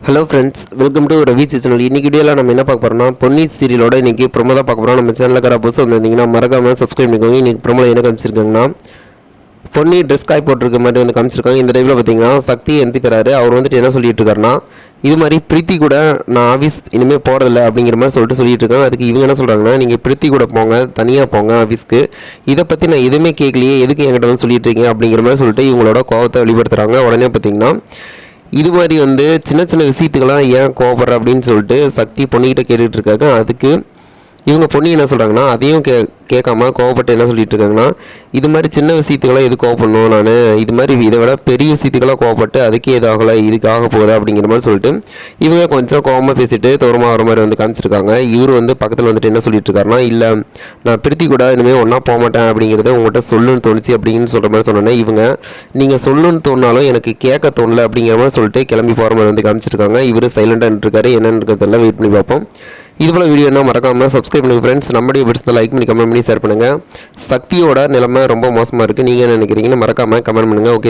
Hello friends, welcome to Ravi channel. இன்றைக்கி வீடியோவில் நம்ம என்ன பார்க்க போகிறோம்னா, பொன்னி சீரியலோட இன்றைக்கி ப்ரோமோ தான் பார்க்க போகிறோம். நம்ம சேனலில் இருக்கிற புதுசு வந்திருந்தீங்கன்னா மறக்காமல் சப்ஸ்கிரைப் பண்ணிக்கோங்க. இன்றைக்கி ப்ரோமோவில் என்ன காமிச்சிருக்காங்கன்னா, பொன்னி ட்ரெஸ் காய் போட்டிருக்க மாதிரி வந்து காமிச்சிருக்காங்க. இந்த டைமில் பார்த்தீங்கன்னா சக்தி என்ட்ரி தராரு. அவர் வந்துட்டு என்ன சொல்லிட்டு இருக்காருன்னா, இது மாதிரி பிரீத்தி கூட நான் ஆஃபீஸ் இனிமேல் போகிறதில்ல அப்படிங்கிற மாதிரி சொல்லிட்டு இருக்காங்க. அதுக்கு இவங்க என்ன சொல்கிறாங்கன்னா, நீங்கள் பிரீத்தி கூட போங்க, தனியாக போங்க ஆஃபீஸ்க்கு, இதை பற்றி நான் எதுவுமே கேட்கலையே, எதுக்கு என்கிட்ட வந்து சொல்லிட்டு இருக்கீங்க அப்படிங்கிற மாதிரி சொல்லிட்டு இவங்களோட கோவத்தை வெளிப்படுத்துகிறாங்க. உடனே பார்த்தீங்கன்னா இது மாதிரி வந்து சின்ன சின்ன விஷயத்துக்கெல்லாம் ஏன் கோவப்படுற அப்படின்னு சொல்லிட்டு சக்தி பொண்ணுக்கிட்ட கேட்டுட்டு இருக்காங்க. அதுக்கு இவங்க பொண்ணு என்ன சொல்கிறாங்கன்னா, அதையும் கேட்காம கோவப்பட்டு என்ன சொல்லிட்டு இருக்காங்கன்னா, இது மாதிரி சின்ன விஷயத்துக்கெல்லாம் எது கோவப்படணும், நான் இது மாதிரி இதை விட பெரிய விஷயத்துக்கெல்லாம் கோவப்பட்டு அதுக்கே இதாகலை, இதுக்கு ஆக போகுது அப்படிங்கிற மாதிரி சொல்லிட்டு இவங்க கொஞ்சம் கோவமாக பேசிட்டு தூரமாக வர மாதிரி வந்து காமிச்சிருக்காங்க. இவர் வந்து பக்கத்தில் வந்துட்டு என்ன சொல்லிட்டு இருக்காருன்னா, இல்லை நான் பிரீத்தி கூட இனிமேல் ஒன்றா போக மாட்டேன் அப்படிங்கிறத உங்கள்கிட்ட சொல்லணும்னு தோணுச்சு அப்படின்னு சொல்கிற மாதிரி சொன்னோன்னே, இவங்க நீங்கள் சொல்லணும்னு தோணாலும் எனக்கு கேட்க தோணலை அப்படிங்கிற மாதிரி சொல்லிட்டு கிளம்பி போகிற மாதிரி வந்து காமிச்சிருக்காங்க. இவர் சைலண்டாக இருக்காரு. என்னென்னு இருக்கிறதெல்லாம் வெயிட் பண்ணி பார்ப்போம். இதுபோல் வீடியோ என்ன மறக்காமல் சப்ஸ்கிரைப் பண்ணுங்கள் ஃப்ரெண்ட்ஸ். நம்முடைய வீடியோஸை லைக் பண்ணி கமெண்ட் பண்ணி ஷேர் பண்ணுங்கள். சக்தியோட நிலைமை ரொம்ப மோசமாக இருக்குது. நீங்கள் என்ன நினைக்கிறீங்கன்னு மறக்காமல் கமெண்ட் பண்ணுங்கள். ஓகே.